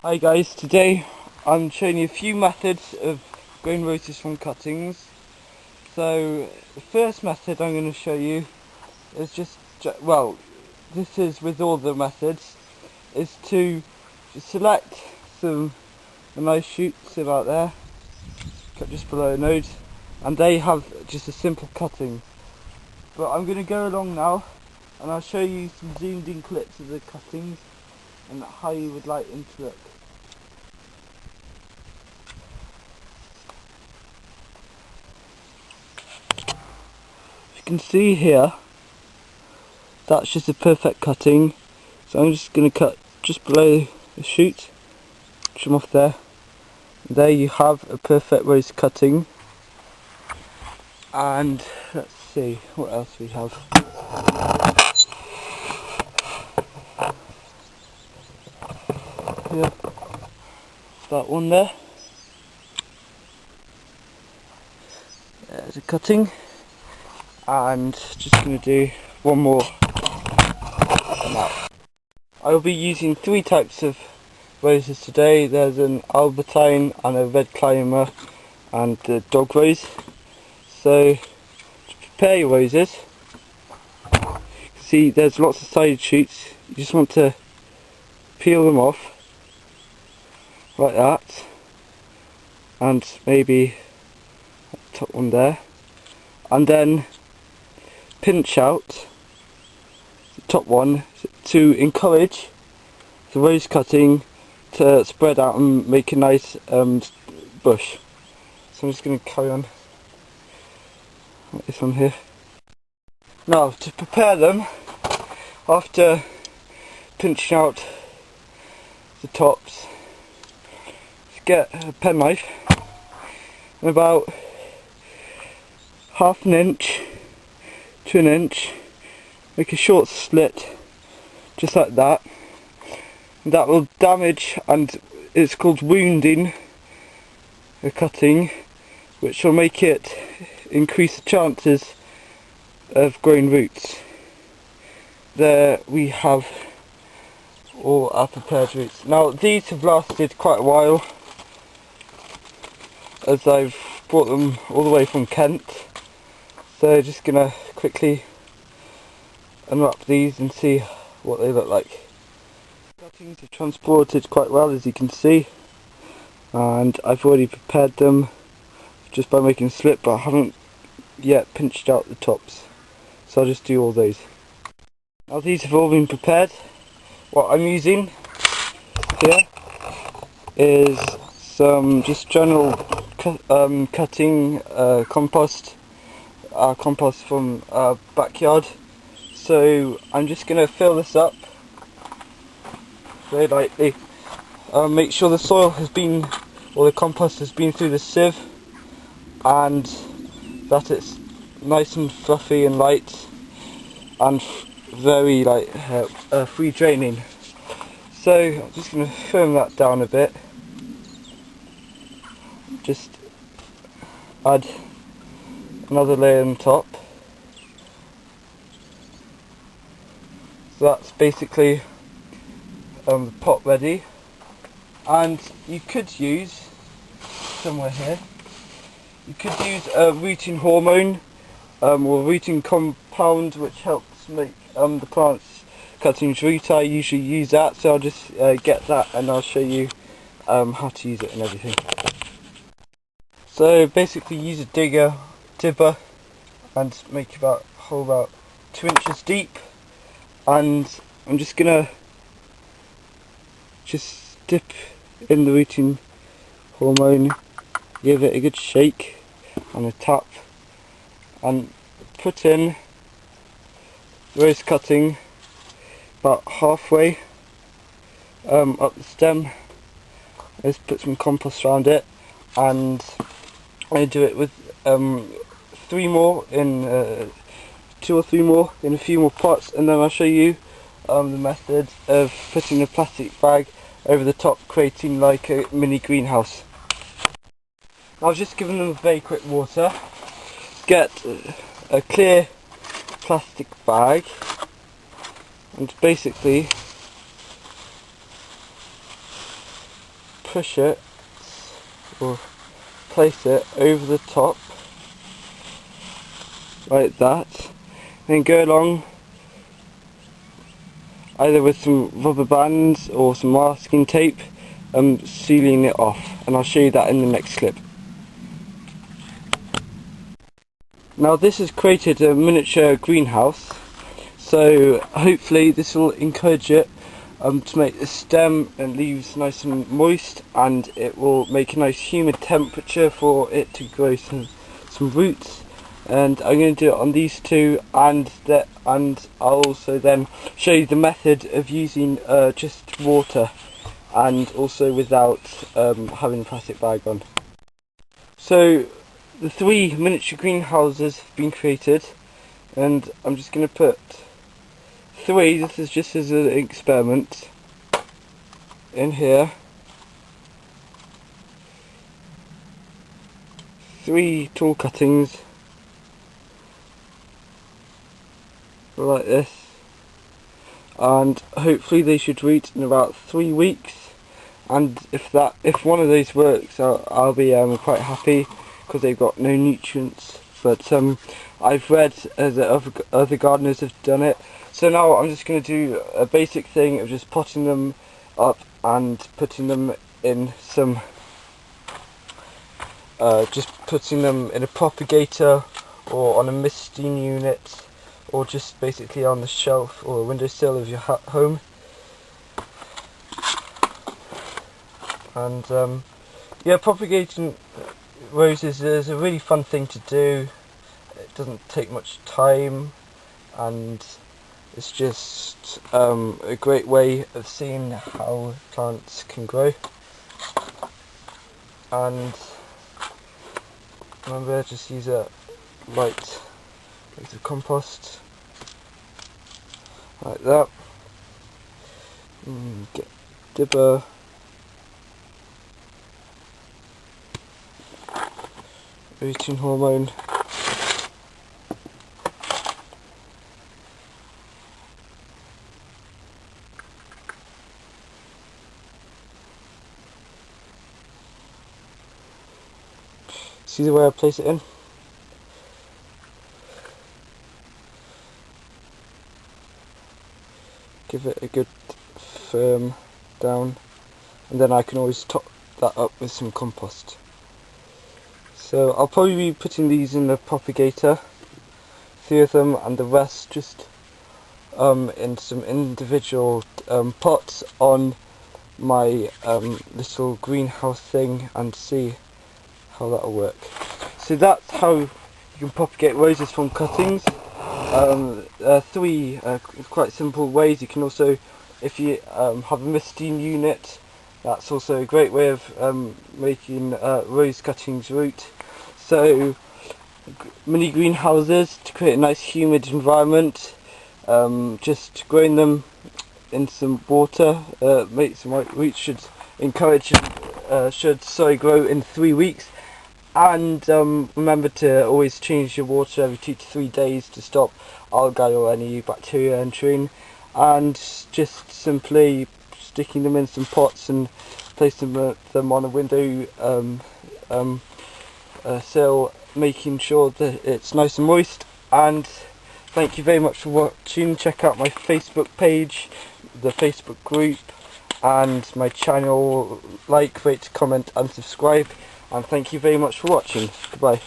Hi guys, today I'm showing you a few methods of growing roses from cuttings. So the first method I'm going to show you is this is with all the methods, is to select some nice shoots about there, cut just below a node, and they have just a simple cutting. But I'm going to go along now and I'll show you some zoomed in clips of the cuttings and how you would like them to look. You can see here that's just a perfect cutting, so I'm just going to cut just below the shoot, trim off there. And there you have a perfect rose cutting. And let's see what else we have. Yeah, that one there. There's a cutting. And just going to do one more now. I will be using three types of roses today. There's an Albertine and a red climber and the dog rose. So to prepare your roses, you can see there's lots of side shoots. You just want to peel them off like that, and maybe the top one there, and then pinch out the top one to encourage the rose cutting to spread out and make a nice bush. So I'm just going to carry on like this one here. Now to prepare them, after pinching out the tops, get a penknife and about half an inch to an inch, make a short slit just like that. That will damage, and it's called wounding the cutting, which will make it increase the chances of growing roots. There we have all our prepared roots. Now these have lasted quite a while, as I've brought them all the way from Kent. So just gonna quickly unwrap these and see what they look like. Cuttings are transported quite well, as you can see, and I've already prepared them just by making a slit, but I haven't yet pinched out the tops, so I'll just do all those. Now these have all been prepared. What I'm using here is some just general cutting compost, compost from our backyard. So I'm just going to fill this up very lightly. Make sure the soil has been, or the compost has been through the sieve, and that it's nice and fluffy and light and very free draining. So I'm just going to firm that down a bit. Just add another layer on top. So that's basically the pot ready. And you could use, somewhere here, you could use a rooting hormone or rooting compound, which helps make the plants cuttings root. I usually use that, so I'll just get that and I'll show you how to use it and everything. So basically use a dibber and make a hole about 2 inches deep, and I'm just gonna dip in the rooting hormone, give it a good shake and a tap, and put in rose cutting about halfway up the stem. Just put some compost around it, and I do it with 3 more in 2 or 3 more in a few more pots, and then I'll show you the method of putting a plastic bag over the top, creating like a mini greenhouse. I've just given them a very quick water. Get a clear plastic bag and basically push it or place it over the top like that, then go along either with some rubber bands or some masking tape, sealing it off, and I'll show you that in the next clip. Now this has created a miniature greenhouse, so hopefully this will encourage it to make the stem and leaves nice and moist, and it will make a nice humid temperature for it to grow some roots. And I'm going to do it on these two, and I'll also then show you the method of using just water, and also without having a plastic bag on. So the 3 miniature greenhouses have been created, and I'm just going to put 3, this is just as an experiment, in here. 3 tall cuttings like this, and hopefully they should root in about 3 weeks, and if one of those works, I'll be quite happy, because they've got no nutrients. But I've read that other gardeners have done it, so now I'm just going to do a basic thing of just potting them up and putting them in some just putting them in a propagator or on a misting unit, or just basically on the shelf or a windowsill of your home. And yeah, propagating roses is a really fun thing to do. It doesn't take much time, and it's just a great way of seeing how plants can grow. And remember, just use a light bit of compost like that. Get dibber, rooting hormone, see the way I place it in? Give it a good firm down, and then I can always top that up with some compost. So I'll probably be putting these in the propagator, 3 of them, and the rest just in some individual pots on my little greenhouse thing, and see how that'll work. So that's how you can propagate roses from cuttings. 3 quite simple ways. You can also, if you have a misting unit, that's also a great way of making rose cuttings root. So mini greenhouses to create a nice humid environment, just growing them in some water, make some roots, should grow in 3 weeks. And remember to always change your water every 2 to 3 days to stop algae or any bacteria entering, and just simply sticking them in some pots and placing them on a window sill, making sure that it's nice and moist. And thank you very much for watching. Check out my Facebook page, the Facebook group, and my channel. Like, rate, comment and subscribe. And thank you very much for watching. Goodbye.